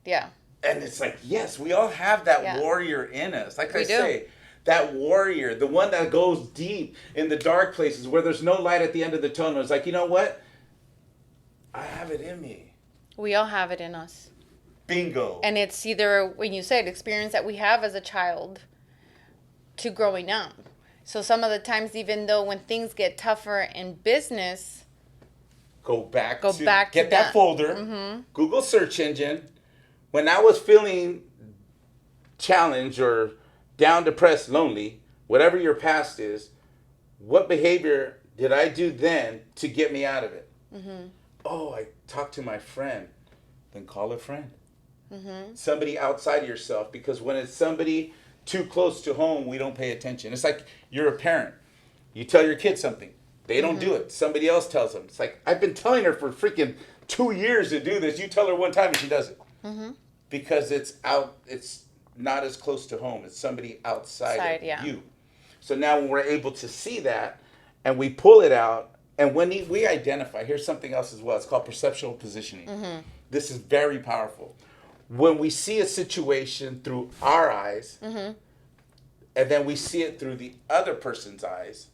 Yeah. And it's like, yes, we all have that Yeah. warrior in us. Like We I do. say, that warrior, the one that goes deep in the dark places where there's no light at the end of the tunnel. It's like, you know what? I have it in me. We all have it in us. Bingo. And it's either, when you said, experience that we have as a child to growing up. So some of the times, even though when things get tougher in business, Go back to get that. that folder, Google search engine. When I was feeling challenged or down, depressed, lonely, whatever your past is, what behavior did I do then to get me out of it? Oh, I talked to my friend. Then call a friend. Somebody outside of yourself, because when it's somebody too close to home, we don't pay attention. It's like you're a parent. You tell your kid something. They don't do it. Somebody else tells them. It's like, I've been telling her for freaking 2 years to do this. You tell her one time and she does it. Because it's not as close to home. It's somebody outside of you. So now when we're able to see that and we pull it out, and when we identify, here's something else as well. It's called perceptual positioning. This is very powerful. When we see a situation through our eyes, and then we see it through the other person's eyes,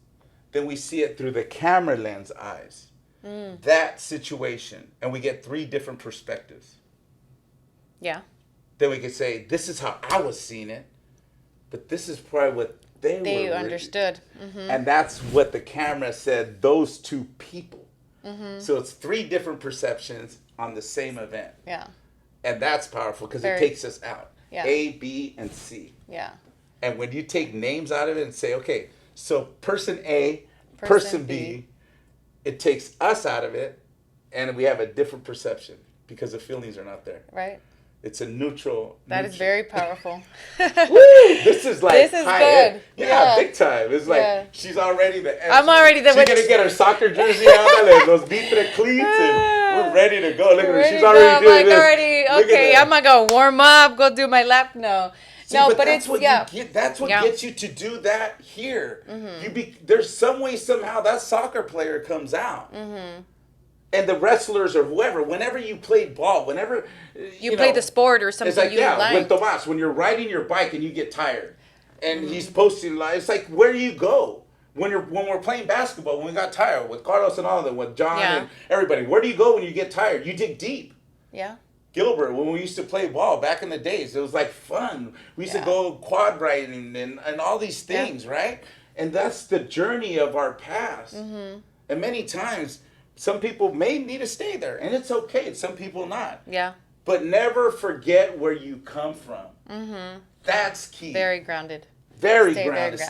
then we see it through the camera lens eyes. That situation, and we get 3 different perspectives. yeah. Then we could say, this is how I was seeing it, but this is probably what they were understood. And that's what the camera said, those 2 people. So it's 3 different perceptions on the same event. Yeah. And that's powerful because it takes us out. Yeah. A, B, and C. Yeah. And when you take names out of it and say, okay, so person A, person B, it takes us out of it, and we have a different perception because the feelings are not there. Right. It's a neutral. That is very powerful. Woo! This is like This is high good. end. Yeah, big time. It's like she's already the. I'm already the. She's gonna get her soccer jersey on, like those vitre cleats, and we're ready to go. Look at her. She's already doing this. Okay, I'm gonna go warm up. Go do my lap. No. See, no, but but that's it's what yeah. you get. That's what gets you to do that here. There's some way somehow that soccer player comes out. And the wrestlers or whoever, whenever you played ball, whenever you play the sport or something, it's like, you like. With Tomas, when you're riding your bike and you get tired, and he's posting live, it's like, where do you go? When we're playing basketball, when we got tired, with Carlos and all of them, with John and everybody, where do you go when you get tired? You dig deep. Yeah. Gilbert, when we used to play ball back in the days, it was like fun. We used to go quad riding and all these things, right? And that's the journey of our past. And many times, some people may need to stay there, and it's okay. Some people not. Yeah. But never forget where you come from. That's key. Very grounded. Very grounded.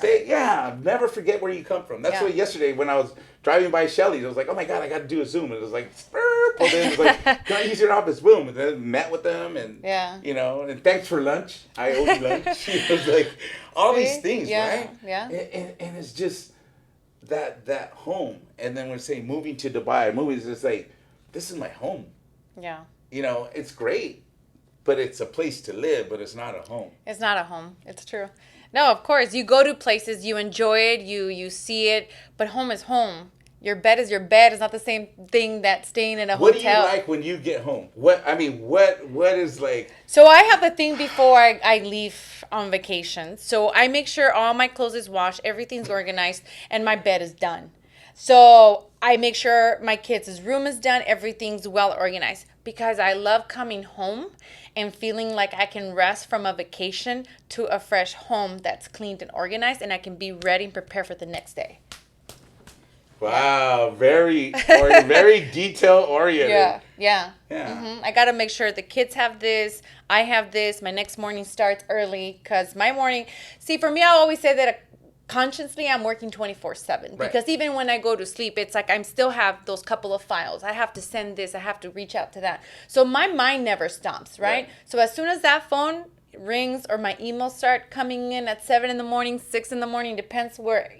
Never forget where you come from. That's what yesterday when I was driving by Shelley's, I was like, oh my God, I got to do a Zoom. And it was like, pulled in. It's like, can I use your office? Boom. And then met with them and, Yeah. you know, and thanks for lunch. I owe you lunch. It was like all these things, Yeah, right? yeah. And it's just that home. And then when we say moving to Dubai, movies, it's like, this is my home. Yeah. You know, it's great, but it's a place to live, but it's not a home. It's not a home. It's true. No, of course. You go to places, you enjoy it, you see it, but home is home. Your bed is your bed. It's not the same thing that staying in a What hotel. do you like when you get home? What is like? So I have a thing before I leave on vacation. So I make sure all my clothes is washed, everything's organized, and my bed is done. So I make sure my kids' room is done, everything's well organized. Because I love coming home and feeling like I can rest from a vacation to a fresh home that's cleaned and organized, and I can be ready and prepared for the next day. Wow, very detail oriented. Yeah. Yeah. I got to make sure the kids have this, I have this, my next morning starts early, because my morning, see, for me, I always say that consciously I'm working 24/7, because even when I go to sleep, it's like I still have those couple of files. I have to send this, I have to reach out to that. So my mind never stops, right? So as soon as that phone rings or my emails start coming in at 7 in the morning, 6 in the morning, depends where,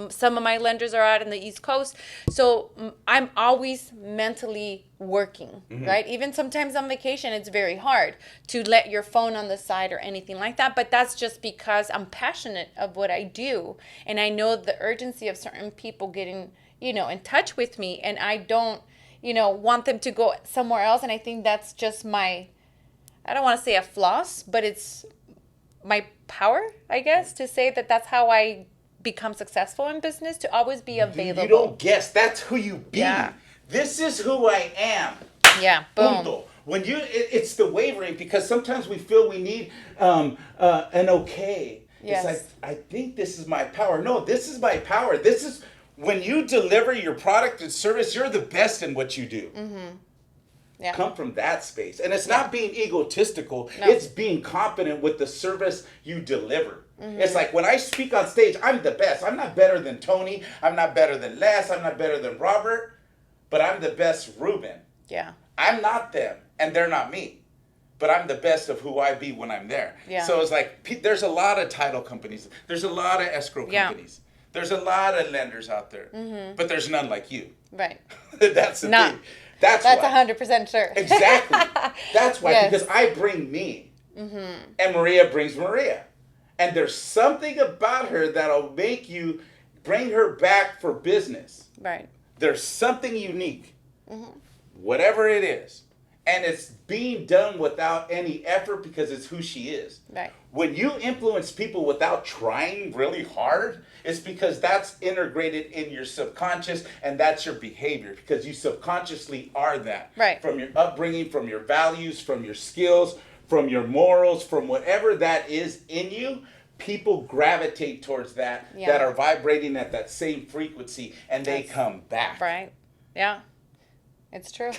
some of my lenders are out in the East Coast. So I'm always mentally working, right? Even sometimes on vacation, it's very hard to let your phone on the side or anything like that. But that's just because I'm passionate of what I do. And I know the urgency of certain people getting, in touch with me. And I don't, want them to go somewhere else. And I think that's just I don't want to say a floss, but it's my power, I guess, to say that that's how I become successful in business, to always be available. You don't guess. That's who you be. Yeah. This is who I am. Yeah, boom. Punto. When it's the wavering, because sometimes we feel we need an okay. Yes. It's like, I think this is my power. No, this is my power. This is when you deliver your product and service, you're the best in what you do. Yeah. Come from that space. And it's not being egotistical. No. It's being competent with the service you deliver. It's like when I speak on stage, I'm the best. I'm not better than Tony. I'm not better than Les. I'm not better than Robert. But I'm the best Ruben. Yeah. I'm not them, and they're not me. But I'm the best of who I be when I'm there. Yeah. So it's like, there's a lot of title companies. There's a lot of escrow companies. There's a lot of lenders out there. But there's none like you. Right. That's the None. thing. That's That's why. 100% sure. Exactly. That's why. Yes. Because I bring me. And Maria brings Maria. And there's something about her that'll make you bring her back for business. Right. There's something unique. Whatever it is. And it's being done without any effort because it's who she is. Right. When you influence people without trying really hard, it's because that's integrated in your subconscious and that's your behavior, because you subconsciously are that. Right. From your upbringing, from your values, from your skills, from your morals, from whatever that is in you, people gravitate towards that, that are vibrating at that same frequency, and they come back. Right. Yeah. It's true.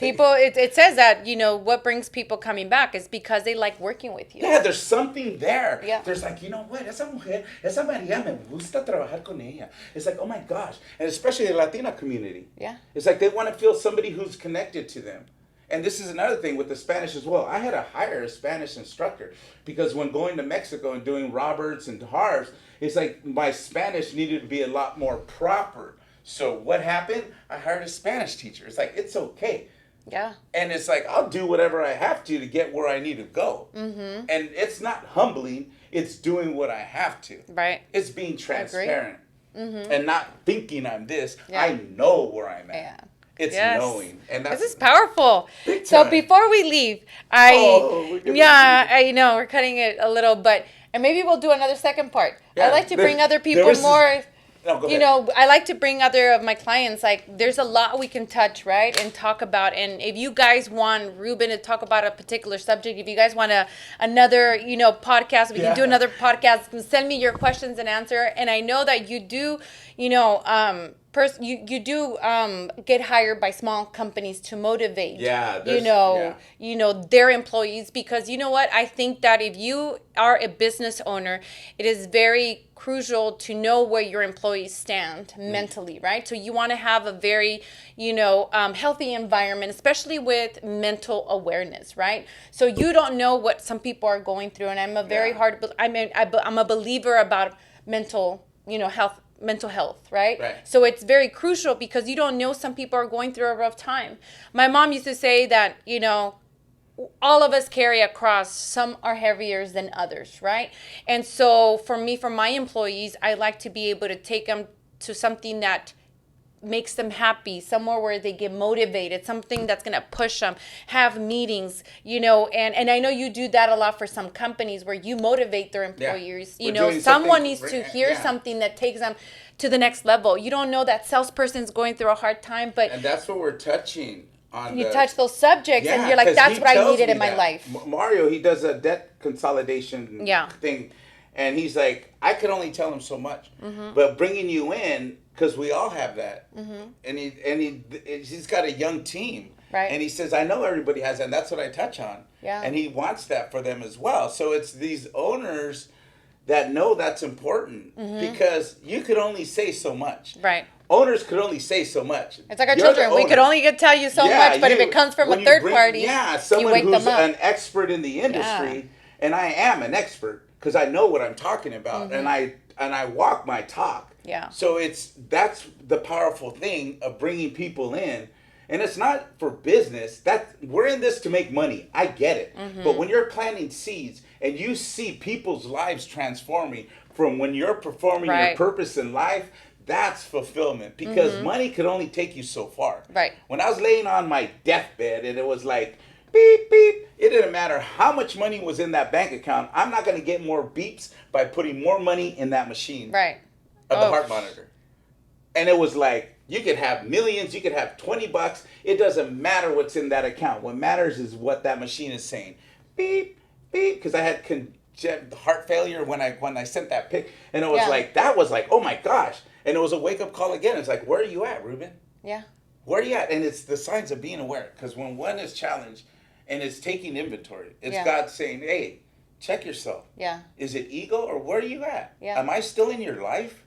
People, it says that, what brings people coming back is because they like working with you. Yeah, there's something there. Yeah. There's like, you know what, esa mujer, esa Maria, me gusta trabajar con ella. It's like, oh my gosh. And especially the Latina community. Yeah. It's like they want to feel somebody who's connected to them. And this is another thing with the Spanish as well. I had to hire a Spanish instructor because when going to Mexico and doing Roberts and Harvs, it's like my Spanish needed to be a lot more proper. So what happened? I hired a Spanish teacher. It's like, it's okay. Yeah. And it's like, I'll do whatever I have to get where I need to go. And it's not humbling. It's doing what I have to. Right. It's being transparent. And not thinking I'm this. Yeah. I know where I'm at. Yeah. It's Yes. knowing. And that's This is powerful. Big So time. before we leave, we're gonna I know we're cutting it a little, but and maybe we'll do another second part. Yeah, I like to bring other there people was this- more. No, go ahead. I like to bring other of my clients, like there's a lot we can touch, right? And talk about. And if you guys want Ruben to talk about a particular subject, if you guys want another, podcast, we can do another podcast. Send me your questions and answer. And I know that you do, you do get hired by small companies to motivate, their employees, because you know what? I think that if you are a business owner, it is very crucial to know where your employees stand mentally, right? So you want to have a very, healthy environment, especially with mental awareness, right? So you don't know what some people are going through, and I'm a very I'm a believer about mental health, right? So it's very crucial because you don't know, some people are going through a rough time. My mom used to say that, all of us carry a cross. Some are heavier than others, right? And so for me, for my employees, I like to be able to take them to something that makes them happy, somewhere where they get motivated, something that's going to push them, have meetings, and I know you do that a lot for some companies where you motivate their employees. Someone needs to hear something that takes them to the next level. You don't know that salesperson's going through a hard time, and that's what we're touching on. You touch those subjects, and you're like, that's what I needed in my life. Mario, he does a debt consolidation thing, and he's like, I could only tell him so much, but bringing you in, because we all have that, and he's got a young team, right? And he says, I know everybody has that, and that's what I touch on, and he wants that for them as well. So it's these owners that know that's important, because you could only say so much, right? Owners could only say so much. It's like our children. We could only tell you so much, but if it comes from a third party, someone you wake who's them up. an expert in the industry, and I am an expert because I know what I'm talking about, and I walk my talk. Yeah. So that's the powerful thing of bringing people in, and it's not for business. We're in this to make money. I get it, but when you're planting seeds and you see people's lives transforming from when you're performing your purpose in life. That's fulfillment, because money could only take you so far. Right. When I was laying on my deathbed and it was like, beep, beep, it didn't matter how much money was in that bank account. I'm not going to get more beeps by putting more money in that machine of the heart monitor. And it was like, you could have millions, you could have $20. It doesn't matter what's in that account. What matters is what that machine is saying. Beep, beep, because I had heart failure when I sent that pic. And it was that was like, oh my gosh. And it was a wake-up call again. It's like, where are you at, Ruben? Yeah. Where are you at? And it's the signs of being aware. Because when one is challenged and is taking inventory, it's God saying, hey, check yourself. Yeah. Is it ego, or where are you at? Yeah. Am I still in your life?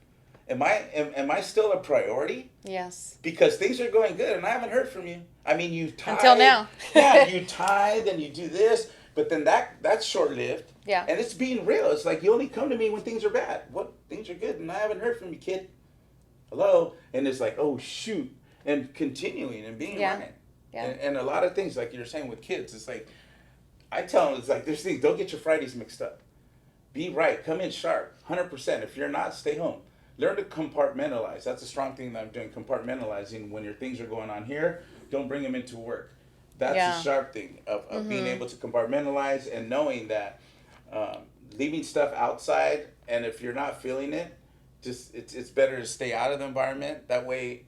Am I still a priority? Yes. Because things are going good and I haven't heard from you. I mean, you tithe. Until now. You tithe and you do this. But then that's short-lived. Yeah. And it's being real. It's like, you only come to me when things are bad. What? Things are good and I haven't heard from you, kid. Hello? And it's like, oh, shoot. And continuing and being right. Yeah. And a lot of things, like you're saying with kids, it's like, I tell them, it's like, there's things, don't get your Fridays mixed up. Be right. Come in sharp. 100%. If you're not, stay home. Learn to compartmentalize. That's a strong thing that I'm doing, compartmentalizing. When your things are going on here, don't bring them into work. That's a sharp thing of being able to compartmentalize and knowing that leaving stuff outside, and if you're not feeling it, just it's better to stay out of the environment. That way,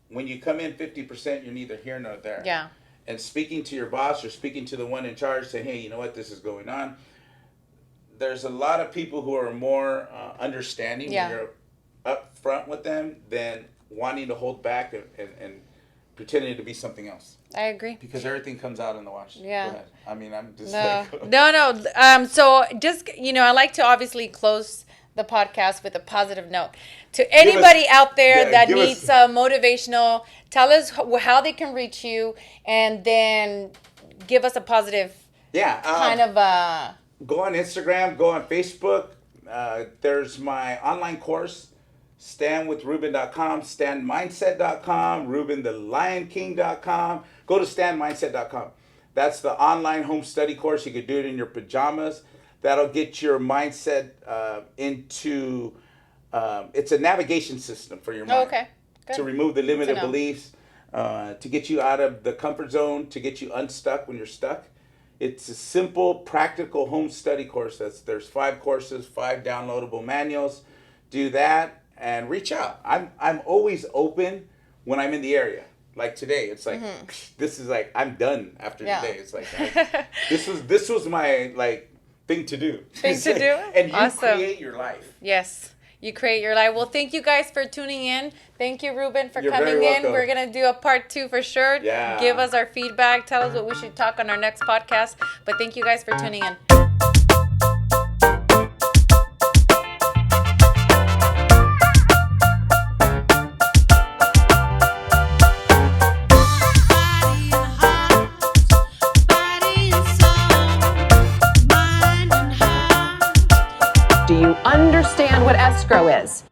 when you come in 50%, you're neither here nor there. Yeah. And speaking to your boss or speaking to the one in charge, saying, hey, you know what, this is going on. There's a lot of people who are more understanding when you're up front with them than wanting to hold back and pretending to be something else. I agree. Because everything comes out in the wash. Yeah. Go ahead. I mean, I'm just No. So just, I like to obviously close the podcast with a positive note. To anybody out there that needs motivational, tell us how they can reach you, and then give us a positive kind of... Go on Instagram, go on Facebook. There's my online course, standwithruben.com, standmindset.com, rubenthelion.king.com. Go to standmindset.com. That's the online home study course. You could do it in your pajamas. That'll get your mindset into, it's a navigation system for your mind. Okay. Good. To remove the limited beliefs, to get you out of the comfort zone, to get you unstuck when you're stuck. It's a simple, practical home study course. There's 5 courses, 5 downloadable manuals. Do that and reach out. I'm always open when I'm in the area. Like today, it's like this is like I'm done after today. It's like this was my thing to do. And you create your life. Yes. You create your life. Well, thank you guys for tuning in. Thank you, Ruben, for You're coming very in. welcome. We're going to do a part 2 for sure. Yeah. Give us our feedback. Tell us what we should talk on our next podcast. But thank you guys for tuning in. escrow is.